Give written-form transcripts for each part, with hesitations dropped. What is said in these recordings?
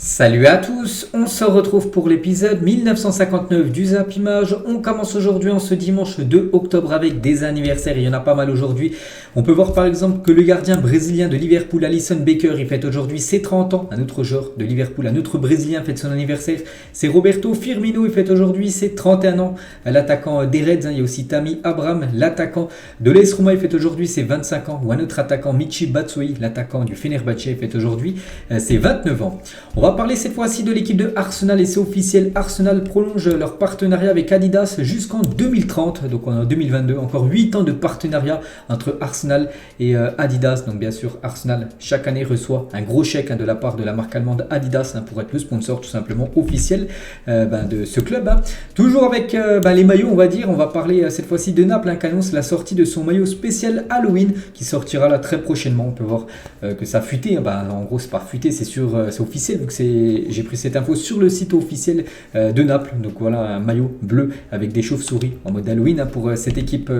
Salut à tous, on se retrouve pour l'épisode 1959 du Zap Image. On commence aujourd'hui en ce dimanche 2 octobre avec des anniversaires, il y en a pas mal aujourd'hui. On peut voir par exemple que le gardien brésilien de Liverpool, Alisson Becker, il fête aujourd'hui ses 30 ans. Un autre joueur de Liverpool, un autre brésilien fête son anniversaire, c'est Roberto Firmino, il fête aujourd'hui ses 31 ans. L'attaquant des Reds, il y a aussi Tammy Abraham, l'attaquant de l'AS Roma, il fête aujourd'hui ses 25 ans. Ou un autre attaquant, Michy Batshuayi, l'attaquant du Fenerbahçe, il fête aujourd'hui ses 29 ans. On va parler cette fois-ci de l'équipe de Arsenal et c'est officiel, Arsenal prolonge leur partenariat avec Adidas jusqu'en 2030, donc en 2022, encore 8 ans de partenariat entre Arsenal et Adidas. Donc bien sûr Arsenal chaque année reçoit un gros chèque de la part de la marque allemande Adidas pour être le sponsor tout simplement officiel de ce club. Toujours avec les maillots, on va dire, on va parler cette fois-ci de Naples qui annonce la sortie de son maillot spécial Halloween qui sortira là très prochainement. On peut voir que ça a fuité, en gros c'est pas fuité, c'est officiel, donc j'ai pris cette info sur le site officiel de Naples. Donc voilà, un maillot bleu avec des chauves-souris en mode Halloween pour cette équipe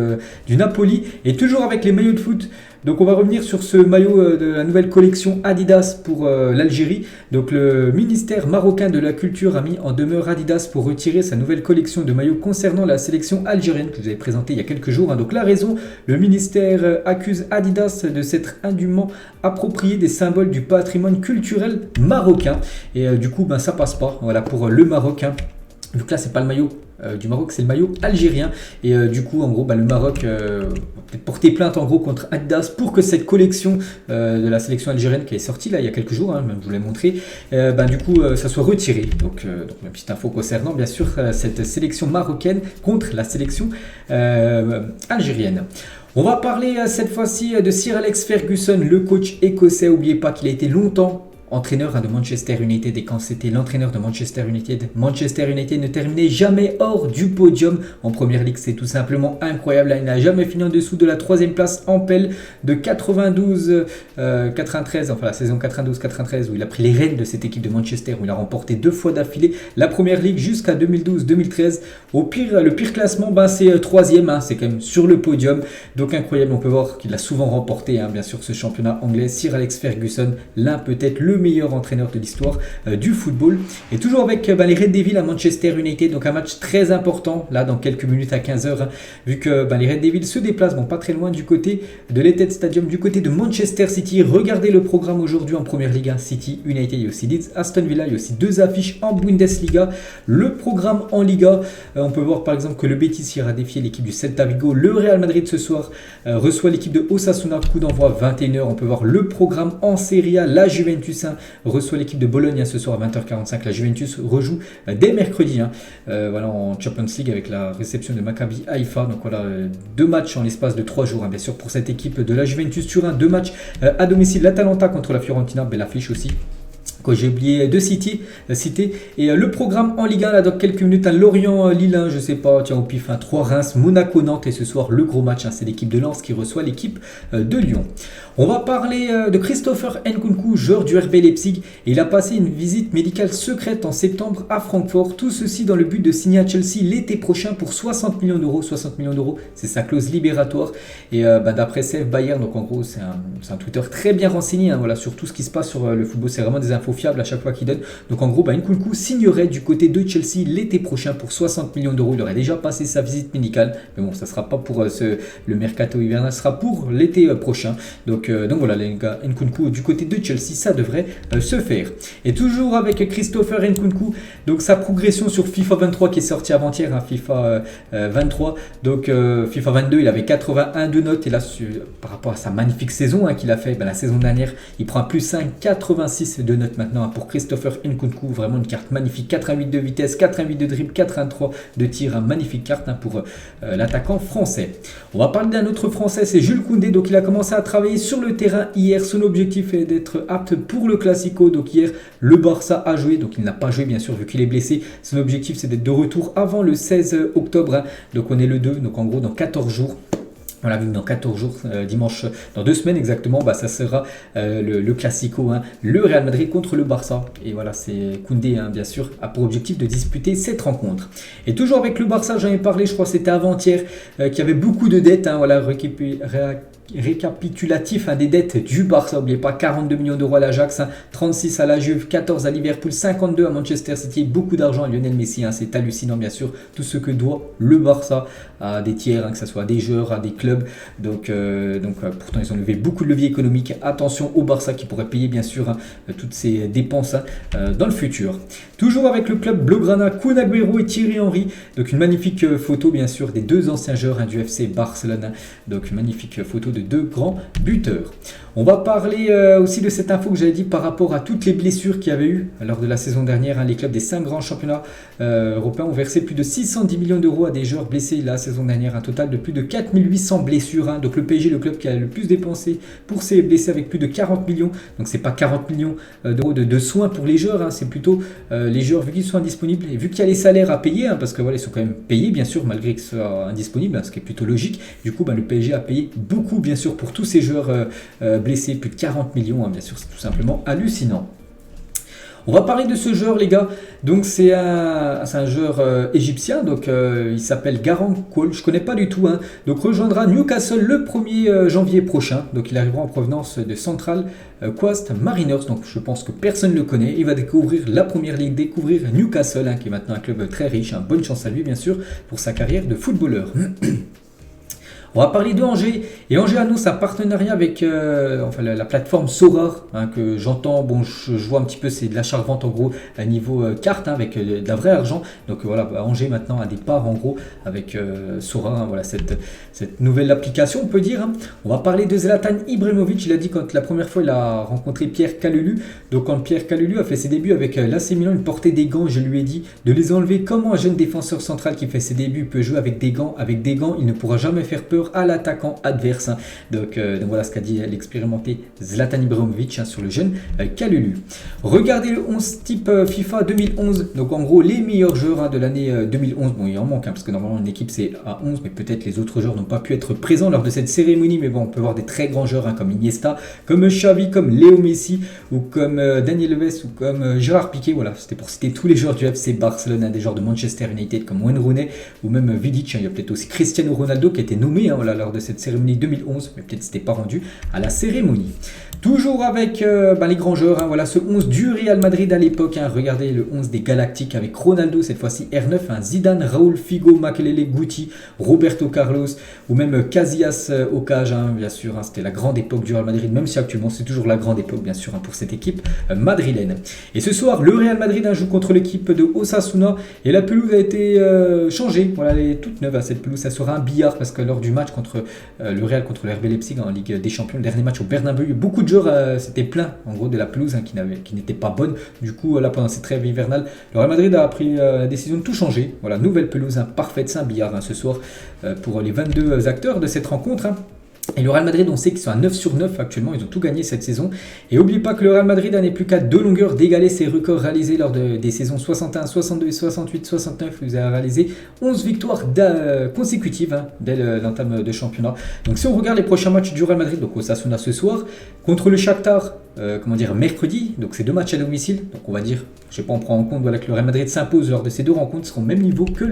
du Napoli. Et toujours avec les maillots de foot. Donc on va revenir sur ce maillot de la nouvelle collection Adidas pour l'Algérie. Donc le ministère marocain de la culture a mis en demeure Adidas pour retirer sa nouvelle collection de maillots concernant la sélection algérienne que je vous avais présentée il y a quelques jours. Donc la raison, le ministère accuse Adidas de s'être indûment approprié des symboles du patrimoine culturel marocain. Et du coup ça passe pas, voilà, pour le Maroc. Donc là c'est pas le maillot du Maroc, c'est le maillot algérien. Et du coup en gros le Maroc peut-être porter plainte en gros contre Adidas pour que cette collection de la sélection algérienne qui est sortie là il y a quelques jours, même je vous l'ai montré, du coup ça soit retiré. Donc une petite info concernant bien sûr cette sélection marocaine contre la sélection algérienne. On va parler cette fois-ci de Sir Alex Ferguson, le coach écossais. N'oubliez pas qu'il a été longtemps entraîneur de Manchester United, et quand c'était l'entraîneur de Manchester United ne terminait jamais hors du podium en première ligue. C'est tout simplement incroyable. Là, il n'a jamais fini en dessous de la 3e place en pelle de 92-93, enfin la saison 92-93 où il a pris les rênes de cette équipe de Manchester, où il a remporté 2 fois d'affilée la première ligue jusqu'à 2012-2013. Le pire classement, c'est 3e, c'est quand même sur le podium. Donc incroyable, on peut voir qu'il a souvent remporté bien sûr ce championnat anglais. Sir Alex Ferguson, l'un peut-être le meilleur entraîneur de l'histoire du football. Et toujours avec les Red Devils à Manchester United, donc un match très important là dans quelques minutes à 15h, vu que les Red Devils se déplacent pas très loin du côté de l'Etihad Stadium, du côté de Manchester City. Regardez le programme aujourd'hui en première ligue, City, United, il y a aussi Leeds, Aston Villa, il y a aussi 2 affiches en Bundesliga. Le programme en Liga, on peut voir par exemple que le Betis ira défier l'équipe du Celta Vigo. Le Real Madrid ce soir reçoit l'équipe de Osasuna, coup d'envoi 21h. On peut voir le programme en Serie A, la Juventus reçoit l'équipe de Bologne ce soir à 20h45. La Juventus rejoue dès mercredi en Champions League avec la réception de Maccabi Haïfa. Donc voilà, 2 matchs en l'espace de 3 jours bien sûr pour cette équipe de la Juventus Turin. 2 matchs à domicile, l'Atalanta contre la Fiorentina, belle affiche aussi que j'ai oublié de citer. Et le programme en Ligue 1 là dans quelques minutes, Lorient, Lille, je sais pas, tiens au pif, 3 Reims, Monaco, Nantes. Et ce soir le gros match, c'est l'équipe de Lens qui reçoit l'équipe de Lyon. On va parler de Christopher Nkunku, joueur du RB Leipzig. Et il a passé une visite médicale secrète en septembre à Francfort. Tout ceci dans le but de signer à Chelsea l'été prochain pour 60 millions d'euros. 60 millions d'euros, c'est sa clause libératoire. Et d'après Save Bayern, donc en gros c'est un Twitter très bien renseigné voilà, sur tout ce qui se passe sur le football. C'est vraiment des infos fiables à chaque fois qu'il donne. Donc en gros Nkunku signerait du côté de Chelsea l'été prochain pour 60 millions d'euros. Il aurait déjà passé sa visite médicale, mais bon, ça sera pas pour le mercato hivernal, ça sera pour l'été prochain. Donc voilà les gars, Nkunku du côté de Chelsea, ça devrait se faire. Et toujours avec Christopher Nkunku, donc sa progression sur FIFA 23 qui est sorti avant-hier, FIFA 23. Donc FIFA 22 il avait 81 de notes, et là par rapport à sa magnifique saison qu'il a fait la saison dernière, il prend plus 5, 86 de notes maintenant pour Christopher Nkunku. Vraiment une carte magnifique, 88 de vitesse, 88 de dribble, 83 de tir, magnifique carte pour l'attaquant français. On va parler d'un autre français, c'est Jules Koundé. Donc il a commencé à travailler sur le terrain hier. Son objectif est d'être apte pour le Classico. Donc hier le Barça a joué, donc il n'a pas joué bien sûr vu qu'il est blessé. Son objectif c'est d'être de retour avant le 16 octobre. Donc on est le 2, donc en gros dans 14 jours. Voilà, dans 14 jours, dimanche, dans 2 semaines exactement, ça sera le Classico, le Real Madrid contre le Barça. Et voilà, c'est Koundé, bien sûr, a pour objectif de disputer cette rencontre. Et toujours avec le Barça, j'en ai parlé, je crois que c'était avant-hier, qu'il y avait beaucoup de dettes, récapitulatif des dettes du Barça. N'oubliez pas, 42 millions d'euros à l'Ajax, 36 à la Juve, 14 à Liverpool, 52 à Manchester City. Beaucoup d'argent à Lionel Messi. C'est hallucinant, bien sûr, tout ce que doit le Barça à des tiers, que ce soit à des joueurs, à des clubs. Donc pourtant, ils ont levé beaucoup de leviers économiques. Attention au Barça qui pourrait payer, bien sûr, toutes ces dépenses dans le futur. Toujours avec le club Blaugrana, Kun Agüero et Thierry Henry. Donc une magnifique photo, bien sûr, des deux anciens joueurs du FC Barcelone. Donc une magnifique photo de deux grands buteurs. On va parler aussi de cette info que j'avais dit par rapport à toutes les blessures qu'il y avait eu lors de la saison dernière. Les clubs des 5 grands championnats européens ont versé plus de 610 millions d'euros à des joueurs blessés la saison dernière. Un total de plus de 4800 blessures. Donc le PSG, le club qui a le plus dépensé pour ses blessés avec plus de 40 millions. Donc c'est pas 40 millions d'euros de soins pour les joueurs. C'est plutôt les joueurs vu qu'ils sont indisponibles et vu qu'il y a les salaires à payer. Parce que voilà, ils sont quand même payés bien sûr malgré qu'ils soient indisponibles. Ce qui est plutôt logique. Du coup, le PSG a payé beaucoup bien sûr pour tous ces joueurs blessé, plus de 40 millions, bien sûr, c'est tout simplement hallucinant. On va parler de ce joueur, les gars. Donc c'est un joueur égyptien, donc il s'appelle Garang Cole, je connais pas du tout. Donc rejoindra Newcastle le 1er janvier prochain. Donc il arrivera en provenance de Central Coast Mariners. Donc je pense que personne ne le connaît. Il va découvrir la première ligue, découvrir Newcastle, qui est maintenant un club très riche. Bonne chance à lui, bien sûr, pour sa carrière de footballeur. On va parler de Angers, et Angers annonce un partenariat avec la plateforme Sorare, que j'entends, je vois un petit peu, c'est de l'achat-revente en gros à niveau carte, avec de la vraie argent. Donc voilà, Angers maintenant a des parts en gros avec Sorare, voilà cette nouvelle application on peut dire. On va parler de Zlatan Ibrahimovic, il a dit quand la première fois il a rencontré Pierre Kalulu, donc quand Pierre Kalulu a fait ses débuts avec l'AC Milan, il portait des gants, je lui ai dit de les enlever. Comment un jeune défenseur central qui fait ses débuts peut jouer avec des gants, il ne pourra jamais faire peur à l'attaquant adverse. Donc voilà ce qu'a dit l'expérimenté Zlatan Ibrahimovic sur le jeune Kalulu. Regardez le 11 type FIFA 2011. Donc en gros les meilleurs joueurs de l'année 2011. Bon, il en manque parce que normalement une équipe c'est à 11, mais peut-être les autres joueurs n'ont pas pu être présents lors de cette cérémonie. Mais bon, on peut voir des très grands joueurs comme Iniesta, comme Xavi, comme Léo Messi ou comme Daniel Alves ou comme Gérard Piqué. Voilà, c'était pour citer tous les joueurs du FC Barcelone, des joueurs de Manchester United comme Wayne Rooney ou même Vidic. Il y a peut-être aussi Cristiano Ronaldo qui a été nommé lors de cette cérémonie 2011, mais peut-être c'était pas rendu à la cérémonie. Toujours avec les grands joueurs, voilà ce 11 du Real Madrid à l'époque. Regardez le 11 des Galactiques avec Ronaldo, cette fois-ci R9, Zidane, Raúl, Figo, Makelele, Guti, Roberto Carlos ou même Casillas au cage, bien sûr. C'était la grande époque du Real Madrid, même si actuellement c'est toujours la grande époque, bien sûr, pour cette équipe madrilène. Et ce soir, le Real Madrid joue contre l'équipe de Osasuna et la pelouse a été changée. Voilà, elle est toute neuve cette pelouse. Ça sera un billard parce que lors du match contre le Real contre le RB Leipzig en Ligue des Champions, le dernier match au Bernabeu, il y a beaucoup de joueurs s'étaient plaints en gros de la pelouse qui n'était pas bonne. Du coup là pendant cette trêve hivernale, le Real Madrid a pris la décision de tout changer. Voilà, nouvelle pelouse parfaite, c'est un billard ce soir pour les 22 acteurs de cette rencontre. Et le Real Madrid, on sait qu'ils sont à 9 sur 9 actuellement, ils ont tout gagné cette saison. Et n'oubliez pas que le Real Madrid n'est plus qu'à 2 longueurs d'égaler ses records réalisés lors des saisons 61, 62 et 68, 69. Vous avez réalisé 11 victoires consécutives dès l'entame de championnat. Donc si on regarde les prochains matchs du Real Madrid, donc Osasuna ce soir, contre le Shakhtar, mercredi, donc c'est 2 matchs à domicile. Donc on va dire, je sais pas, on prend en compte que le Real Madrid s'impose lors de ces 2 rencontres, seront au même niveau que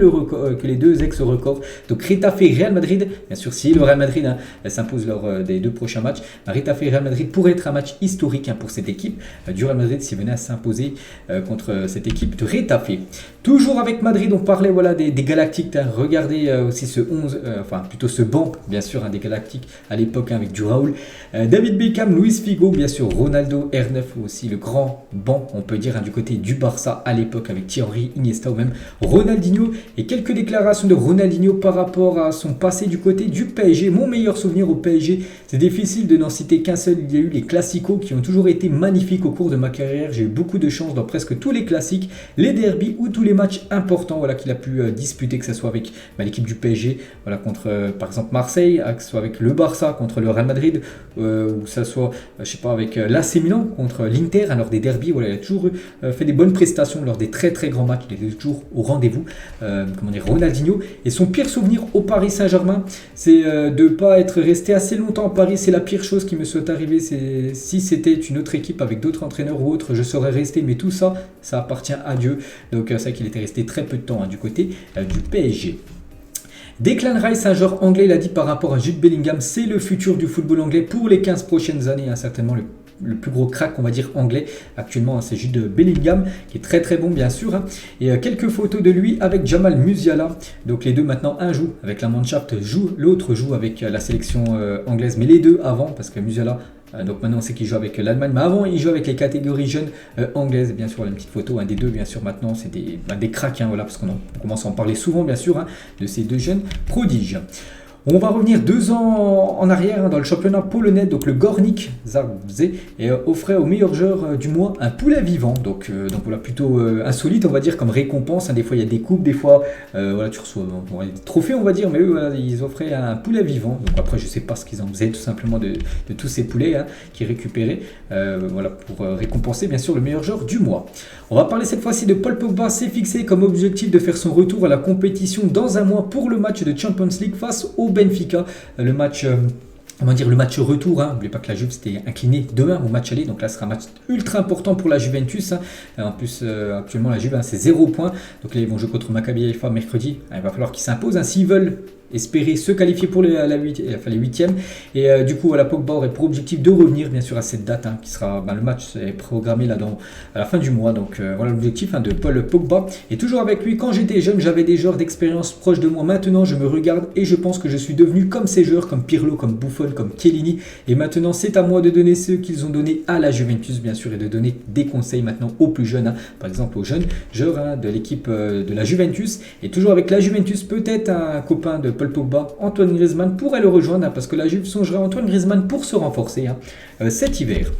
les 2 ex-records. Donc Retafe et Real Madrid, bien sûr si le Real Madrid s'impose lors des 2 prochains matchs, Retafe et Real Madrid pourrait être un match historique pour cette équipe du Real Madrid s'il venait à s'imposer contre cette équipe de Retafe. Toujours avec Madrid, on parlait des Galactiques. Regardez aussi ce 11, plutôt ce banc, bien sûr, des Galactiques à l'époque avec du Raúl, David Beckham, Luis Figo, bien sûr Ronaldo, R9 aussi le grand banc, on peut dire, du côté du Barça à l'époque avec Thierry, Iniesta ou même Ronaldinho. Et quelques déclarations de Ronaldinho par rapport à son passé du côté du PSG. Mon meilleur souvenir au PSG, c'est difficile de n'en citer qu'un seul. Il y a eu les classicos qui ont toujours été magnifiques au cours de ma carrière. J'ai eu beaucoup de chance dans presque tous les classiques, les derbys ou tous les matchs importants qu'il a pu disputer, que ce soit avec l'équipe du PSG contre par exemple Marseille, que ce soit avec le Barça contre le Real Madrid, ou que ce soit avec l'AC Milan contre l'Inter. Lors des derbys, il a toujours fait des bonnes prestations lors des très très grands matchs. Il était toujours au rendez-vous, Ronaldinho. Et son pire souvenir au Paris Saint-Germain, c'est de ne pas être resté assez longtemps à Paris. C'est la pire chose qui me soit arrivée. Si c'était une autre équipe avec d'autres entraîneurs ou autres, je serais resté, mais tout ça, ça appartient à Dieu. Donc c'est vrai qu'il était resté très peu de temps du côté du PSG. Declan Rice, un joueur anglais, il a dit par rapport à Jude Bellingham, c'est le futur du football anglais pour les 15 prochaines années, certainement le plus gros crack, on va dire, anglais actuellement, c'est Jude Bellingham, qui est très très bon bien sûr. Et quelques photos de lui avec Jamal Musiala. Donc les deux maintenant, un joue avec la Mannschaft, l'autre joue avec la sélection anglaise, mais les deux avant, parce que Musiala, donc maintenant on sait qu'il joue avec l'Allemagne, mais avant il joue avec les catégories jeunes anglaises. Bien sûr, la petite photo, un des deux, bien sûr, maintenant c'est des cracks, voilà, parce qu'on commence à en parler souvent, bien sûr, de ces deux jeunes prodiges. On va revenir 2 ans en arrière dans le championnat polonais. Donc le Górnik Zabrze offrait au meilleur joueur du mois un poulet vivant. Donc voilà, plutôt insolite, on va dire, comme récompense. Des fois il y a des coupes, des fois voilà, tu reçois des trophées, on va dire, mais eux voilà, ils offraient un poulet vivant. Donc après je sais pas ce qu'ils en faisaient tout simplement de tous ces poulets qu'ils récupéraient, voilà, pour récompenser bien sûr le meilleur joueur du mois. On va parler cette fois-ci de Paul Pogba. S'est fixé comme objectif de faire son retour à la compétition dans un mois pour le match de Champions League face au Benfica. Le match, le match retour. N'oubliez pas que la Juve s'était inclinée 2-1 au match aller. Donc là, ce sera un match ultra important pour la Juventus. En plus, actuellement, la Juve, c'est 0 points. Donc là, ils vont jouer contre Maccabi Haïfa mercredi. Il va falloir qu'ils s'imposent s'ils veulent espérer se qualifier pour les 8e. Et du coup, la Pogba aurait pour objectif de revenir bien sûr à cette date, qui sera le match est programmé là à la fin du mois. Donc voilà l'objectif de Paul Pogba. Et toujours avec lui, quand j'étais jeune, j'avais des joueurs d'expérience proches de moi. Maintenant, je me regarde et je pense que je suis devenu comme ces joueurs, comme Pirlo, comme Buffon, comme Chiellini. Et maintenant, c'est à moi de donner ce qu'ils ont donné à la Juventus, bien sûr, et de donner des conseils maintenant aux plus jeunes. Par exemple, aux jeunes joueurs de l'équipe de la Juventus. Et toujours avec la Juventus, peut-être un copain de Paul Pogba, Antoine Griezmann pourrait le rejoindre, parce que la Juve songerait à Antoine Griezmann pour se renforcer cet hiver.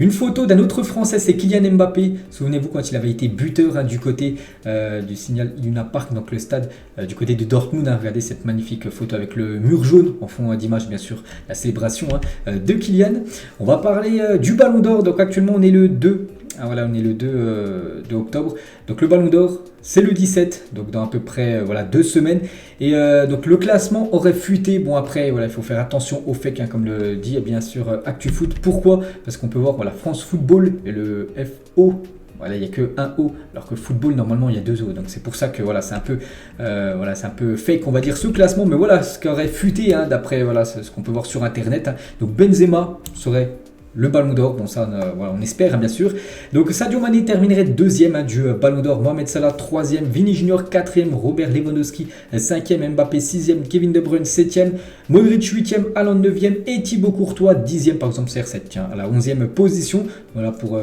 Une photo d'un autre Français, c'est Kylian Mbappé. Souvenez-vous quand il avait été buteur du côté du Signal Iduna Park, donc le stade du côté de Dortmund. Regardez cette magnifique photo avec le mur jaune en fond d'image, bien sûr, la célébration de Kylian. On va parler du Ballon d'Or. Donc actuellement on est le 2. Voilà, on est le 2 octobre. Donc le Ballon d'Or, c'est le 17, donc dans à peu près 2 semaines. Et donc le classement aurait fuité. Bon après, voilà, il faut faire attention aux fakes, comme le dit bien sûr ActuFoot. Pourquoi? Parce qu'on peut voir France Football et le FO. Voilà, il n'y a que un O, alors que football, normalement, il y a 2 O. Donc c'est pour ça que voilà, c'est un peu fake, on va dire, ce classement. Mais voilà, ce qui aurait fuité, d'après ce qu'on peut voir sur Internet. Donc Benzema serait le Ballon d'Or, bon ça on espère bien sûr. Donc Sadio Mané terminerait 2e du Ballon d'Or, Mohamed Salah 3e, Vini Junior 4e, Robert Lewandowski 5e, Mbappé 6e, Kevin De Bruyne 7e, Modric 8e, Haaland 9e et Thibaut Courtois 10e, par exemple CR7 à la 11e position, voilà pour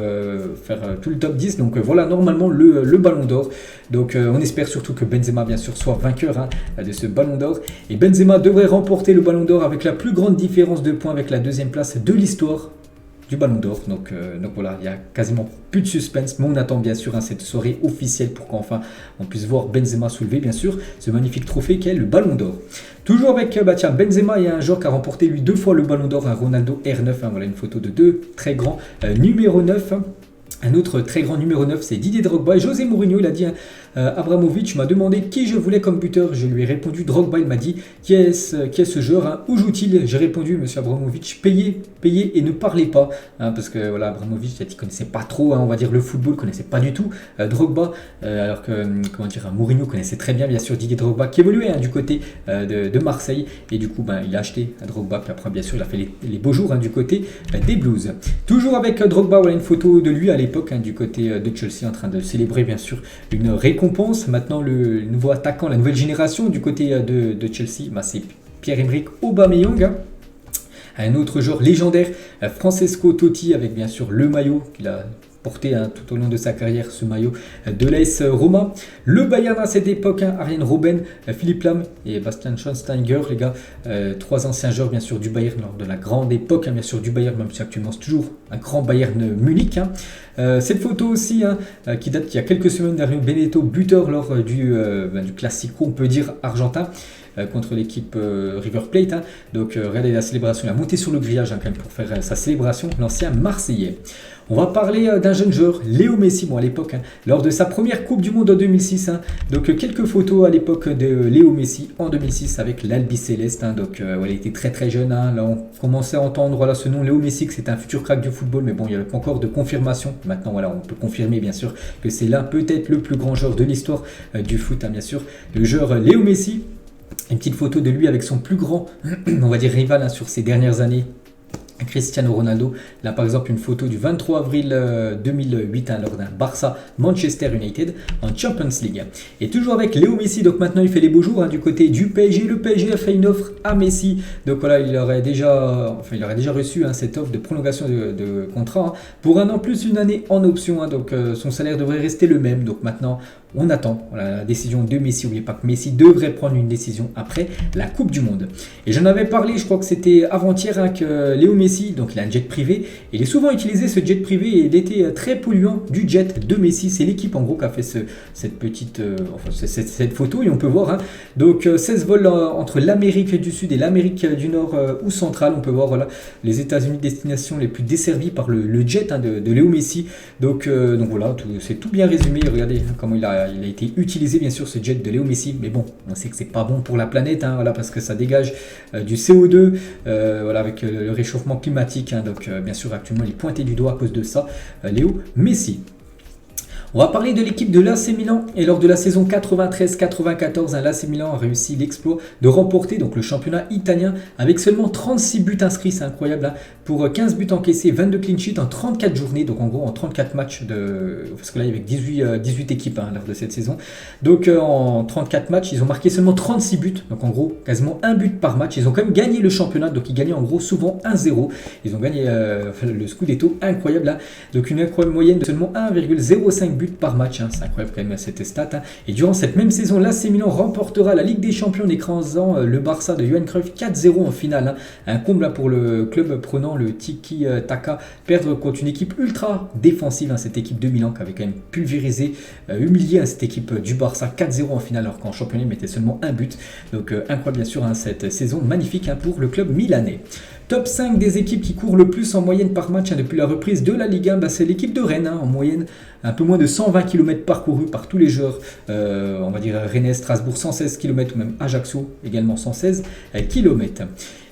faire tout le top 10. Donc voilà normalement le Ballon d'Or. Donc on espère surtout que Benzema bien sûr soit vainqueur de ce Ballon d'Or, et Benzema devrait remporter le Ballon d'Or avec la plus grande différence de points, avec la 2e place de l'histoire du Ballon d'Or. Donc voilà, il n'y a quasiment plus de suspense, mais on attend bien sûr cette soirée officielle pour qu'enfin on puisse voir Benzema soulever bien sûr ce magnifique trophée qu'est le Ballon d'Or. Toujours avec Benzema, il y a un joueur qui a remporté lui 2 fois le Ballon d'Or, un Ronaldo R9, voilà une photo de 2 très grands numéro 9. Un autre très grand numéro 9, c'est Didier Drogba. Et José Mourinho, il a dit Abramovich m'a demandé qui je voulais comme buteur. Je lui ai répondu Drogba. Il m'a dit qui est ce joueur, où joue-t-il? J'ai répondu monsieur Abramovich, payez et ne parlez pas. Parce que voilà, Abramovich, il connaissait pas trop, on va dire, le football, connaissait pas du tout Drogba. Alors que Mourinho connaissait très bien sûr Didier Drogba, qui évoluait du côté de Marseille. Et du coup, il a acheté Drogba. Puis après, bien sûr, il a fait les beaux jours du côté des Blues. Toujours avec Drogba, voilà une photo de lui à l'époque. Du côté de Chelsea, en train de célébrer bien sûr une récompense. Maintenant le nouveau attaquant, la nouvelle génération du côté de Chelsea, c'est Pierre-Emerick Aubameyang. Un autre joueur légendaire, Francesco Totti, avec bien sûr le maillot qu'il a porté tout au long de sa carrière, ce maillot de l'AS Roma. Le Bayern à cette époque, Arjen Robben, Philipp Lahm et Bastian Schweinsteiger, les gars, 3 anciens joueurs bien sûr du Bayern lors de la grande époque bien sûr du Bayern, même si actuellement c'est toujours un grand Bayern Munich. Cette photo aussi qui date d'il y a quelques semaines d'Ario Benedetto, buteur lors du Classico, on peut dire argentin, contre l'équipe River Plate. Donc regardez la célébration, il a monté sur le grillage quand même pour faire sa célébration, l'ancien Marseillais. On va parler d'un jeune joueur, Léo Messi, à l'époque, lors de sa première Coupe du Monde en 2006. Donc quelques photos à l'époque de Léo Messi en 2006 avec l'Albi Céleste. Donc il était très très jeune. Là on commençait à entendre ce nom Léo Messi, que c'est un futur crack du football, mais bon, il n'y avait pas encore de confirmation. Maintenant on peut confirmer bien sûr que c'est là peut-être le plus grand joueur de l'histoire du foot, bien sûr, le joueur Léo Messi. Une petite photo de lui avec son plus grand, on va dire rival sur ces dernières années, Cristiano Ronaldo. Là par exemple une photo du 23 avril 2008 lors d'un Barça Manchester United en Champions League. Et toujours avec Léo Messi, donc maintenant il fait les beaux jours du côté du PSG. Le PSG a fait une offre à Messi, donc voilà, il aurait déjà reçu cette offre de prolongation de contrat pour un an plus une année en option, donc son salaire devrait rester le même. Donc maintenant on attend la décision de Messi. N'oubliez pas que Messi devrait prendre une décision après la Coupe du Monde. Et j'en avais parlé, je crois que c'était avant-hier, que Léo Messi, donc il a un jet privé. Il est souvent utilisé ce jet privé et il était très polluant du jet de Messi. C'est l'équipe en gros qui a fait cette photo et on peut voir. Donc 16 vols entre l'Amérique du Sud et l'Amérique du Nord ou centrale. On peut voir les États-Unis, destinations les plus desservies par le jet de Léo Messi. Donc voilà, c'est tout bien résumé. Regardez comment il a été utilisé, bien sûr, ce jet de Léo Messi. Mais bon, on sait que c'est pas bon pour la planète, parce que ça dégage du CO2, avec le réchauffement climatique. Donc bien sûr, actuellement, il est pointé du doigt à cause de ça, Léo Messi. On va parler de l'équipe de l'AC Milan et lors de la saison 93-94, l'AC Milan a réussi l'exploit de remporter donc le championnat italien avec seulement 36 buts inscrits, c'est incroyable, pour 15 buts encaissés, 22 clean sheets en 34 journées, donc en gros en 34 matchs, parce que là il y avait 18 équipes lors de cette saison, donc en 34 matchs ils ont marqué seulement 36 buts, donc en gros quasiment un but par match. Ils ont quand même gagné le championnat, donc ils gagnaient en gros souvent 1-0, ils ont gagné le Scudetto, incroyable, donc une incroyable moyenne de seulement 1,05 buts par match, c'est incroyable quand même cette stat. Et durant cette même saison, l'AC Milan remportera la Ligue des Champions en écrasant le Barça de Johan Cruyff 4-0 en finale, un comble pour le club prenant le tiki-taka, perdre contre une équipe ultra défensive, cette équipe de Milan qui avait quand même pulvérisé, humilié cette équipe du Barça 4-0 en finale alors qu'en championnat il mettait seulement un but. Donc incroyable bien sûr cette saison magnifique pour le club milanais. Top 5 des équipes qui courent le plus en moyenne par match depuis la reprise de la Ligue 1, c'est l'équipe de Rennes, en moyenne un peu moins de 120 km parcourus par tous les joueurs, on va dire Rennes, Strasbourg 116 km ou même Ajaccio également 116 km.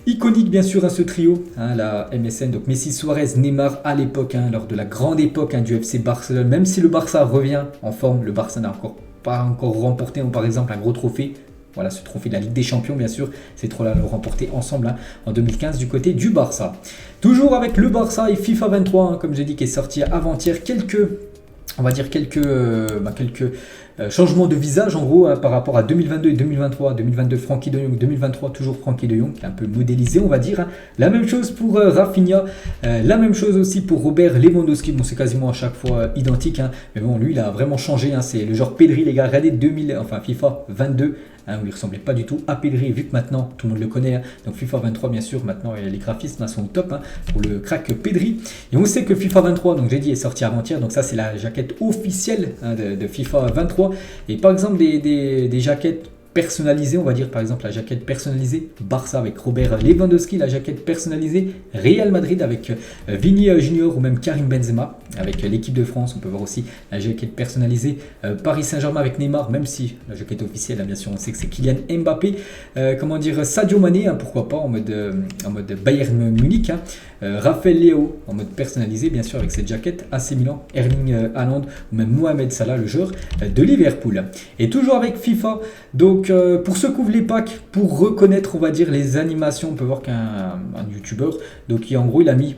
Iconique bien sûr ce trio, la MSN, donc Messi, Suarez, Neymar à l'époque, lors de la grande époque du FC Barcelone, même si le Barça revient en forme, le Barça n'a pas encore remporté par exemple un gros trophée. Voilà ce trophée de la Ligue des Champions, bien sûr. Ces trois-là l'ont remporté ensemble en 2015 du côté du Barça. Toujours avec le Barça et FIFA 23, comme j'ai dit, qui est sorti avant-hier. Quelques changements de visage en gros par rapport à 2022 et 2023. 2022 Frenkie de Jong, 2023 toujours Frenkie de Jong qui est un peu modélisé on va dire. La même chose pour Rafinha, la même chose aussi pour Robert Lewandowski. Bon c'est quasiment à chaque fois identique, mais bon lui il a vraiment changé, c'est le genre Pedri les gars. Regardez FIFA 22. Où il ressemblait pas du tout à Pedri, vu que maintenant tout le monde le connaît. Donc FIFA 23 bien sûr, maintenant les graphismes sont top pour le crack Pedri. Et on sait que FIFA 23, donc j'ai dit, est sorti avant-hier, donc ça c'est la jaquette officielle de FIFA 23. Et par exemple des jaquettes personnalisée, on va dire par exemple la jaquette personnalisée Barça avec Robert Lewandowski, la jaquette personnalisée Real Madrid avec Vini Junior ou même Karim Benzema avec l'équipe de France. On peut voir aussi la jaquette personnalisée Paris Saint-Germain avec Neymar, même si la jaquette officielle bien sûr on sait que c'est Kylian Mbappé, Sadio Mané, pourquoi pas en mode Bayern Munich, Raphaël Léao en mode personnalisé bien sûr avec cette jaquette AC Milan, Erling Haaland ou même Mohamed Salah, le joueur de Liverpool. Et toujours avec FIFA, donc pour ceux qui ouvrent les packs, pour reconnaître on va dire les animations, on peut voir qu'un youtubeur, donc en gros il a mis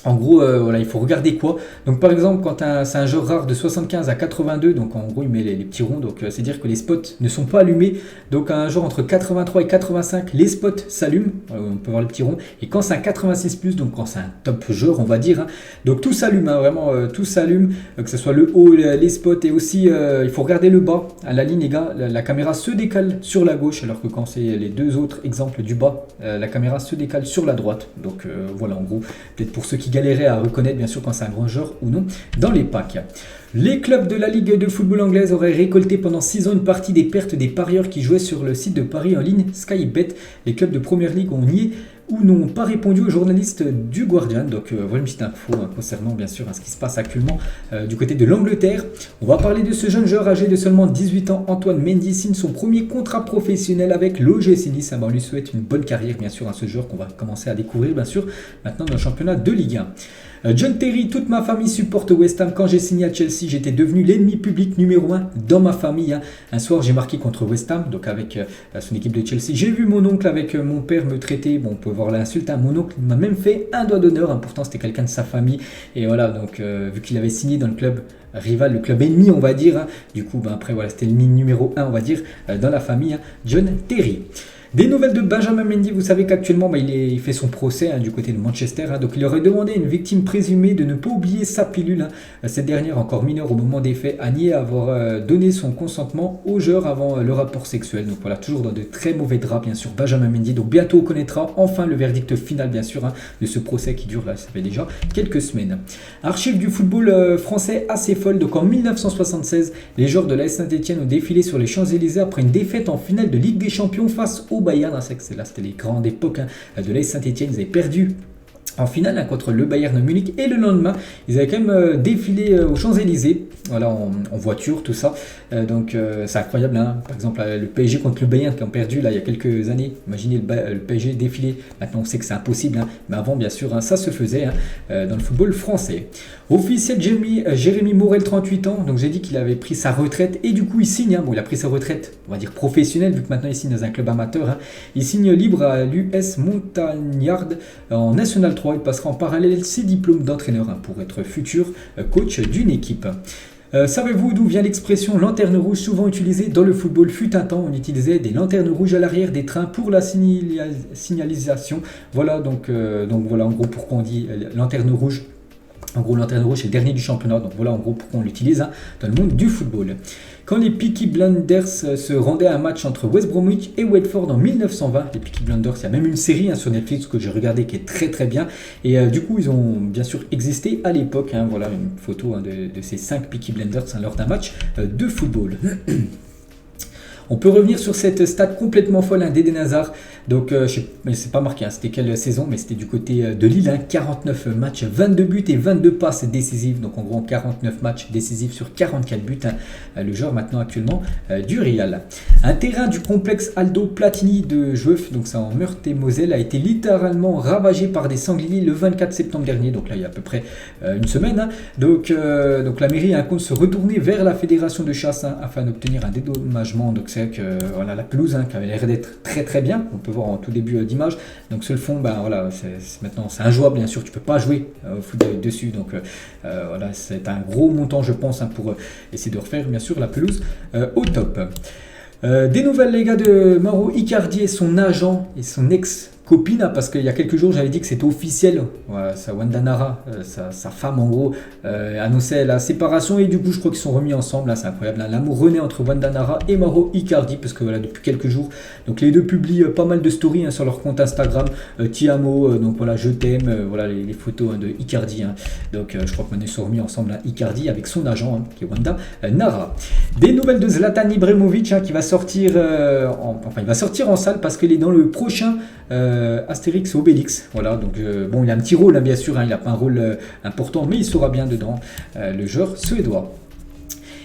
il faut regarder quoi. Donc par exemple quand c'est un jeu rare de 75 à 82, donc en gros il met les petits ronds, donc c'est dire que les spots ne sont pas allumés. Donc à un genre entre 83 et 85 les spots s'allument, on peut voir les petits ronds. Et quand c'est un 86 plus, donc quand c'est un top joueur on va dire, donc tout s'allume, vraiment tout s'allume, que ce soit le haut, les spots, et aussi il faut regarder le bas, à la ligne les gars, la caméra se décale sur la gauche, alors que quand c'est les deux autres exemples du bas, la caméra se décale sur la droite. Donc voilà en gros, peut-être pour ceux qui galérer à reconnaître bien sûr quand c'est un grand joueur ou non dans les packs. Les clubs de la Ligue de football anglaise auraient récolté pendant 6 ans une partie des pertes des parieurs qui jouaient sur le site de paris en ligne Skybet. Les clubs de Première Ligue ont nié ou n'ont pas répondu aux journalistes du Guardian. Donc voilà une petite info concernant bien sûr ce qui se passe actuellement du côté de l'Angleterre. On va parler de ce jeune joueur âgé de seulement 18 ans, Antoine Mendy, signe son premier contrat professionnel avec l'OGC Nice. On lui souhaite une bonne carrière bien sûr à ce joueur qu'on va commencer à découvrir bien sûr maintenant dans le championnat de Ligue 1. John Terry, toute ma famille supporte West Ham. Quand j'ai signé à Chelsea, j'étais devenu l'ennemi public numéro 1 dans ma famille. Un soir, j'ai marqué contre West Ham, donc avec son équipe de Chelsea. J'ai vu mon oncle avec mon père me traiter. Bon, on peut voir l'insulte. Mon oncle m'a même fait un doigt d'honneur. Pourtant, c'était quelqu'un de sa famille. Et voilà, donc vu qu'il avait signé dans le club rival, le club ennemi, on va dire. Du coup, après, voilà, c'était l'ennemi numéro 1, on va dire, dans la famille. John Terry. Des nouvelles de Benjamin Mendy, vous savez qu'actuellement il fait son procès du côté de Manchester, donc il aurait demandé à une victime présumée de ne pas oublier sa pilule. Cette dernière, encore mineure au moment des faits, a nié avoir donné son consentement au joueur avant le rapport sexuel. Donc voilà, toujours dans de très mauvais draps bien sûr Benjamin Mendy. Donc bientôt on connaîtra enfin le verdict final bien sûr de ce procès qui dure là, ça fait déjà quelques semaines. Archive du football français assez folle, donc en 1976, les joueurs de l'AS Saint-Etienne ont défilé sur les Champs-Élysées après une défaite en finale de Ligue des Champions face au Bayern. Là c'était les grandes époques de l'AS Saint-Etienne, ils avaient perdu en finale contre le Bayern Munich et le lendemain ils avaient quand même défilé aux Champs-Élysées, voilà, en voiture, tout ça, donc c'est incroyable, par exemple le PSG contre le Bayern qui ont perdu là il y a quelques années, imaginez le PSG défilé, maintenant on sait que c'est impossible, mais avant bien sûr ça se faisait dans le football français. Officiel Jérémy Morel, 38 ans, donc j'ai dit qu'il avait pris sa retraite et du coup il signe, bon il a pris sa retraite on va dire professionnelle vu que maintenant il signe dans un club amateur, il signe libre à l'US Montagnard en National 3, il passera en parallèle ses diplômes d'entraîneur pour être futur coach d'une équipe. Savez-vous d'où vient l'expression lanterne rouge, souvent utilisée dans le football? Fut un temps, on utilisait des lanternes rouges à l'arrière des trains pour la signalisation. Voilà, donc voilà en gros pourquoi on dit lanterne rouge. En gros, lanterne rouge, c'est le dernier du championnat. Donc voilà en gros pourquoi on l'utilise dans le monde du football. Quand les Peaky Blinders se rendaient à un match entre West Bromwich et Watford en 1920, les Peaky Blinders, il y a même une série sur Netflix que j'ai regardé qui est très très bien. Et du coup, ils ont bien sûr existé à l'époque. Voilà une photo de ces 5 Peaky Blinders lors d'un match de football. On peut revenir sur cette stat complètement folle d'Eden Hazard. Donc, mais c'est pas marqué, c'était quelle saison, mais c'était du côté de Lille. 49 matchs, 22 buts et 22 passes décisives. Donc, en gros, 49 matchs décisifs sur 44 buts. Le joueur maintenant actuellement du Real. Un terrain du complexe Aldo Platini de Juef, donc ça en Meurthe-et-Moselle, a été littéralement ravagé par des sangliers le 24 septembre dernier. Donc là, il y a à peu près une semaine. Donc la mairie compte se retourner vers la fédération de chasse afin d'obtenir un dédommagement. Donc c'est que voilà, la pelouse qui avait l'air d'être très très bien, on peut voir en tout début d'image, donc sur le fond voilà, maintenant c'est injouable bien sûr, tu peux pas jouer au foot dessus, donc voilà, c'est un gros montant je pense pour essayer de refaire bien sûr la pelouse au top. Des nouvelles les gars de Mauro Icardi et son agent et son ex-copine, parce qu'il y a quelques jours j'avais dit que c'était officiel, voilà, sa Wanda Nara, sa femme en gros, annonçait la séparation et du coup je crois qu'ils sont remis ensemble, c'est incroyable, l'amour renaît entre Wanda Nara et Mauro Icardi, parce que voilà depuis quelques jours, donc les deux publient pas mal de stories sur leur compte Instagram, Ti amo, donc voilà je t'aime, voilà les photos de Icardi, donc je crois que maintenant ils sont remis ensemble, Icardi avec son agent qui est Wanda Nara. Des nouvelles de Zlatan Ibrahimovic qui va sortir, il va sortir en salle parce qu'il est dans le prochain Astérix Obélix, voilà, donc bon il a un petit rôle bien sûr, il n'a pas un rôle important mais il sera bien dedans, le joueur suédois.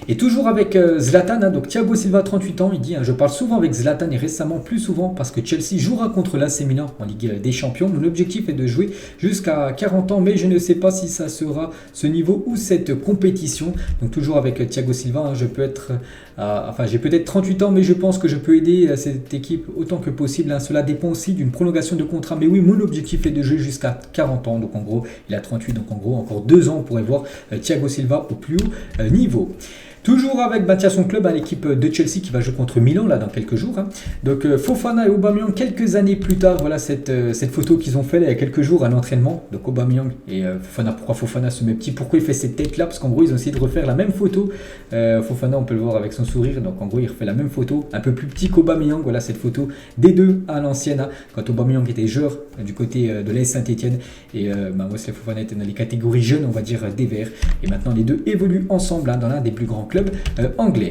Et toujours avec Zlatan, donc Thiago Silva, 38 ans, il dit je parle souvent avec Zlatan et récemment plus souvent parce que Chelsea jouera contre l'AC Milan en Ligue des Champions. Mon objectif est de jouer jusqu'à 40 ans, mais je ne sais pas si ça sera ce niveau ou cette compétition. Donc toujours avec Thiago Silva, je peux être, j'ai peut-être 38 ans, mais je pense que je peux aider cette équipe autant que possible. Cela dépend aussi d'une prolongation de contrat. Mais oui, mon objectif est de jouer jusqu'à 40 ans. Donc en gros, il a 38, donc en gros encore 2 ans, on pourrait voir Thiago Silva au plus haut niveau. Toujours avec son club, l'équipe de Chelsea qui va jouer contre Milan là dans quelques jours. Donc Fofana et Aubameyang quelques années plus tard, voilà cette photo qu'ils ont fait là, il y a quelques jours à l'entraînement. Donc Aubameyang et Fofana, pourquoi Fofana se met petit, pourquoi il fait cette tête là? Parce qu'en gros ils ont essayé de refaire la même photo. Fofana on peut le voir avec son sourire, donc en gros il refait la même photo, un peu plus petit qu'Aubameyang, voilà cette photo des deux à l'ancienne, quand Aubameyang était joueur du côté de l'AS Saint-Etienne et Wesley Fofana était dans les catégories jeunes on va dire des Verts, et maintenant les deux évoluent ensemble dans l'un des plus grands clubs anglais.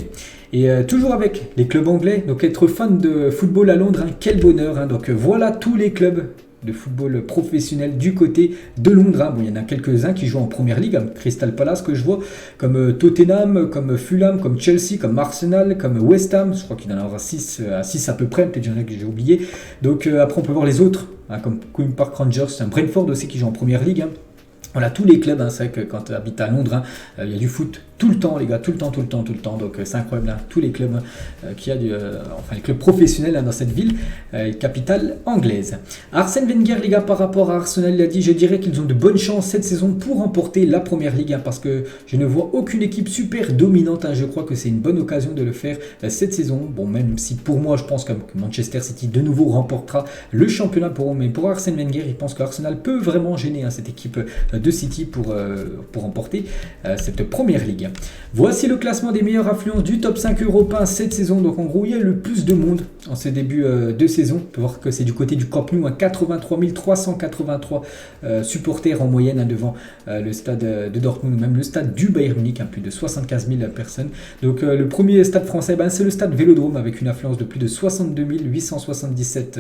Et toujours avec les clubs anglais, donc être fan de football à Londres, quel bonheur, donc voilà tous les clubs de football professionnel du côté de Londres. Bon, il y en a quelques-uns qui jouent en première ligue, comme Crystal Palace que je vois, comme Tottenham, comme Fulham, comme Chelsea, comme Arsenal, comme West Ham, je crois qu'il y en aura 6 à peu près, peut-être qu'il y en a que j'ai oublié. Donc après on peut voir les autres, comme Queen Park Rangers, c'est un Brentford aussi qui joue en première ligue. Voilà, tous les clubs, hein, c'est vrai que quand tu habites à Londres, hein, il y a du foot tout le temps, les gars, tout le temps, tout le temps, tout le temps. Donc c'est incroyable, hein, tous les clubs qu'il y a, enfin les clubs professionnels, hein, dans cette ville, capitale anglaise. Arsène Wenger, les gars, par rapport à Arsenal, il a dit, je dirais qu'ils ont de bonnes chances cette saison pour remporter la Première Ligue, hein, parce que je ne vois aucune équipe super dominante. Hein, je crois que c'est une bonne occasion de le faire cette saison. Bon, même si pour moi, je pense que Manchester City de nouveau remportera le championnat mais pour Arsène Wenger, il pense qu'Arsenal peut vraiment gêner, hein, cette équipe de City pour remporter cette Première Ligue. Voici le classement des meilleures affluences du top 5 européen cette saison. Donc en gros, il y a le plus de monde en ce début de saison. On peut voir que c'est du côté du Camp Nou, 83 383 supporters en moyenne, hein, devant le stade de Dortmund ou même le stade du Bayern Munich, hein, plus de 75 000 personnes. Donc le premier stade français, c'est le stade Vélodrome avec une affluence de plus de 62 877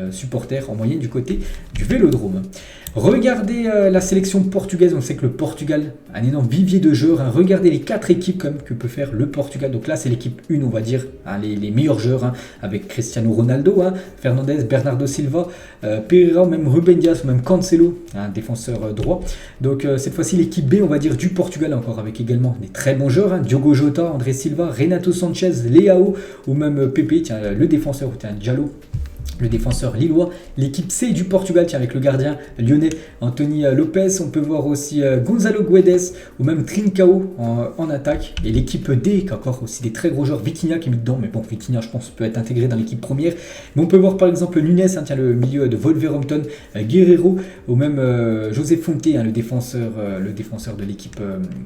supporters en moyenne du côté du Vélodrome. Regardez la sélection portugaise. On sait que le Portugal a un énorme vivier de joueurs, hein. Regardez les 4 équipes comme que peut faire le Portugal. Donc là, c'est l'équipe 1, on va dire, hein, les meilleurs joueurs, hein, avec Cristiano Ronaldo, hein, Fernandes, Bernardo Silva, Pereira, même Ruben Dias, même Cancelo, hein, défenseur droit. Donc cette fois-ci, l'équipe B, on va dire, du Portugal, encore avec également des très bons joueurs, hein, Diogo Jota, André Silva, Renato Sanchez, Leao ou même Pepe, tiens, le défenseur, tiens, Diallo, le défenseur lillois. L'équipe C du Portugal, tiens, avec le gardien lyonnais Anthony Lopez. On peut voir aussi Gonzalo Guedes ou même Trincao en attaque. Et l'équipe D, qui a encore aussi des très gros joueurs. Vitinha qui est mis dedans, mais bon, Vitinha, je pense, peut être intégré dans l'équipe première. Mais on peut voir par exemple Nunes, hein, tiens, le milieu de Wolverhampton, Guerrero ou même José Fonte, hein, le défenseur de l'équipe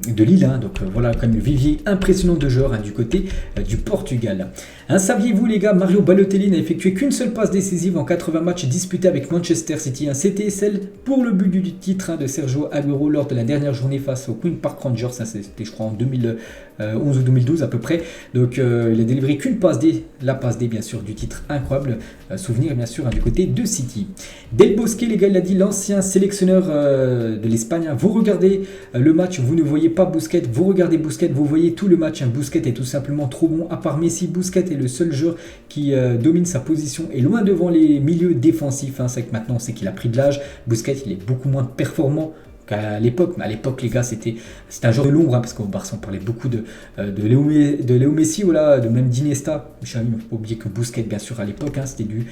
de Lille. Hein. Donc voilà, quand même, le vivier impressionnant de joueurs, hein, du côté du Portugal. Hein, saviez-vous, les gars, Mario Balotelli n'a effectué qu'une seule passe décisive en 80 matchs disputés avec Manchester City. Hein. C'était celle pour le but du titre, hein, de Sergio Aguero lors de la dernière journée face au Queen Park Rangers. Hein. C'était, je crois, en 2011 ou 2012 à peu près. Donc il a délivré qu'une passe D, la passe D bien sûr du titre, incroyable souvenir bien sûr, hein, du côté de City. Del Bosque, les gars, il a dit, l'ancien sélectionneur de l'Espagne, hein, vous regardez le match, vous ne voyez pas Busquets, vous regardez Busquets, vous voyez tout le match. Hein. Busquets est tout simplement trop bon. À part Messi, Busquets est le seul joueur qui domine sa position et loin devant les milieux défensifs. Hein. C'est que maintenant, on sait qu'il a pris de l'âge. Busquets, il est beaucoup moins performant qu'à l'époque. Mais à l'époque, les gars, c'était un joueur de l'ombre, hein, parce qu'au Barça, on parlait beaucoup de Léo Messi, voilà, de même d'Iniesta. Il ne faut pas oublier que Busquets, bien sûr, à l'époque, hein, c'était du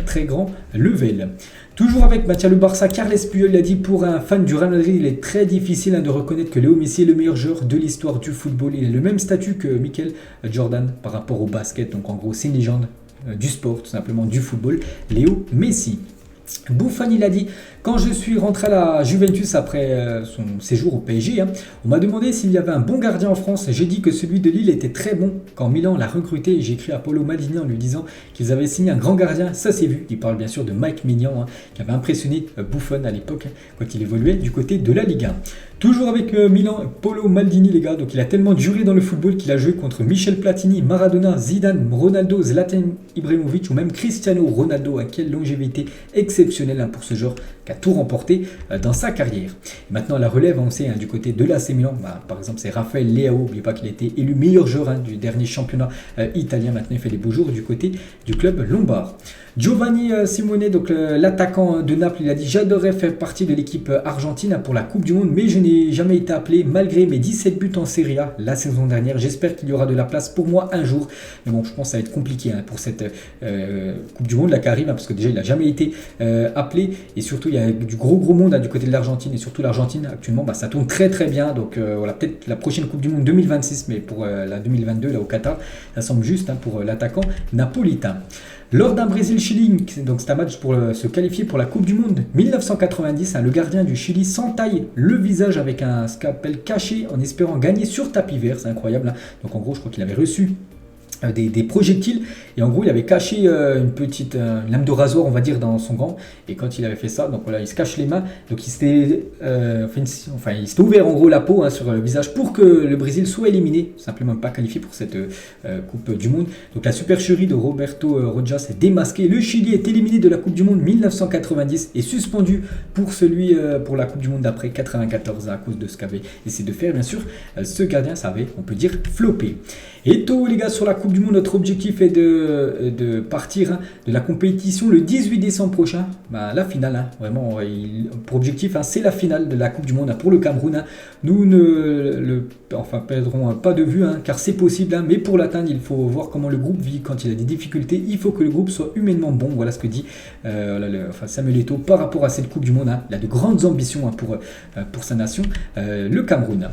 très grand level. Toujours avec le Barça, Carles Puyol a dit, pour un fan du Real Madrid, il est très difficile, hein, de reconnaître que Léo Messi est le meilleur joueur de l'histoire du football. Il a le même statut que Michael Jordan par rapport au basket. Donc en gros, c'est une légende du sport, tout simplement du football, Léo Messi. Buffon, il a dit, quand je suis rentré à la Juventus après son séjour au PSG, hein, on m'a demandé s'il y avait un bon gardien en France. J'ai dit que celui de Lille était très bon. Quand Milan l'a recruté, j'ai écrit à Paolo Maldini en lui disant qu'ils avaient signé un grand gardien. Ça s'est vu. Il parle bien sûr de Mike Maignan, hein, qui avait impressionné Buffon à l'époque, hein, quand il évoluait du côté de la Ligue 1. Toujours avec Milan, Paolo Maldini, les gars. Donc il a tellement duré dans le football qu'il a joué contre Michel Platini, Maradona, Zidane, Ronaldo, Zlatan Ibrahimovic ou même Cristiano Ronaldo. À quelle longévité exceptionnelle, hein, pour ce joueur qui a tout remporté dans sa carrière. Et maintenant, la relève, on sait, hein, du côté de l'AC Milan, par exemple, c'est Raphaël Leao. N'oubliez pas qu'il a été élu meilleur joueur, hein, du dernier championnat italien. Maintenant, il fait les beaux jours du côté du club lombard. Giovanni Simone, donc l'attaquant de Naples, il a dit, j'adorerais faire partie de l'équipe argentine pour la Coupe du Monde, mais je n'ai jamais été appelé malgré mes 17 buts en Serie A la saison dernière. J'espère qu'il y aura de la place pour moi un jour. Mais bon, je pense que ça va être compliqué, hein, pour cette Coupe du Monde là qui arrive, hein, parce que déjà il n'a jamais été appelé, et surtout il y a du gros monde, hein, du côté de l'Argentine, et surtout l'Argentine actuellement, ça tourne très très bien. Donc voilà, peut-être la prochaine Coupe du Monde 2026, mais pour la 2022 là au Qatar, ça semble juste, hein, pour l'attaquant napolitain. Lors d'un Brésil-Chili, donc c'est un match pour se qualifier pour la Coupe du Monde 1990, hein, le gardien du Chili s'entaille le visage avec un scalpel caché en espérant gagner sur tapis vert, c'est incroyable, hein. Donc en gros, je crois qu'il avait reçu des projectiles, et en gros il avait caché une petite lame de rasoir, on va dire, dans son gant, et quand il avait fait ça, donc voilà, il se cache les mains, donc il s'était ouvert en gros la peau, hein, sur le visage pour que le Brésil soit éliminé, simplement pas qualifié pour cette Coupe du Monde. Donc la supercherie de Roberto Rojas est démasquée, le Chili est éliminé de la Coupe du Monde 1990 et suspendu pour pour la Coupe du Monde d'après 94 à cause de ce qu'avait essayé de faire bien sûr ce gardien. Ça avait, on peut dire, floppé. Et tout, les gars, sur la Coupe Coupe du Monde, notre objectif est de partir de la compétition le 18 décembre prochain. La finale, vraiment, pour objectif, c'est la finale de la Coupe du Monde pour le Cameroun. Nous ne perdrons pas de vue, car c'est possible, mais pour l'atteindre, il faut voir comment le groupe vit quand il a des difficultés. Il faut que le groupe soit humainement bon. Voilà ce que dit Samuel Eto'o par rapport à cette Coupe du Monde. Il a de grandes ambitions pour sa nation, le Cameroun.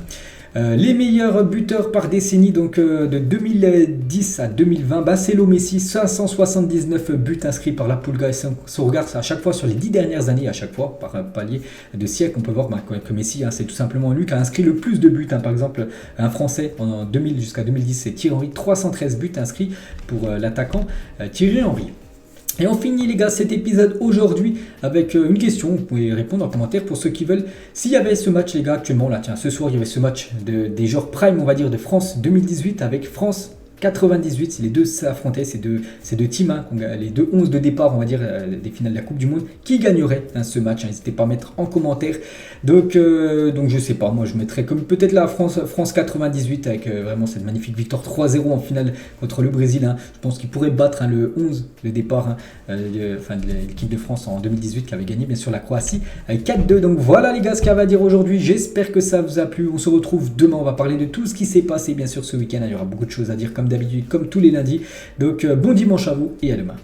Les meilleurs buteurs par décennie, donc de 2010 à 2020, c'est Messi, 579 buts inscrits par la Pulga. Et si on regarde à chaque fois sur les 10 dernières années, à chaque fois par palier de siècle, on peut voir que Messi, c'est tout simplement lui qui a inscrit le plus de buts. Par exemple, un Français en 2000 jusqu'à 2010, c'est Thierry Henry, 313 buts inscrits pour l'attaquant Thierry Henry. Et on finit les gars cet épisode aujourd'hui avec une question, vous pouvez répondre en commentaire pour ceux qui veulent. S'il y avait ce match les gars actuellement, là tiens, ce soir il y avait ce match des joueurs prime on va dire de France 2018 avec France 98, c'est les deux s'affrontaient, ces deux teams, les deux 11 de départ, on va dire, des finales de la Coupe du Monde, qui gagnerait ce match, n'hésitez pas à mettre en commentaire. Donc je sais pas, moi je mettrais comme peut-être la France 98 avec vraiment cette magnifique victoire 3-0 en finale contre le Brésil. Je pense qu'il pourrait battre le 11 de départ de l'équipe de France en 2018 qui avait gagné bien sûr la Croatie avec 4-2. Donc voilà les gars ce qu'il y avait à dire aujourd'hui, j'espère que ça vous a plu. On se retrouve demain, on va parler de tout ce qui s'est passé bien sûr ce week-end, il y aura beaucoup de choses à dire comme d'habitude, comme tous les lundis. Donc bon dimanche à vous et à demain.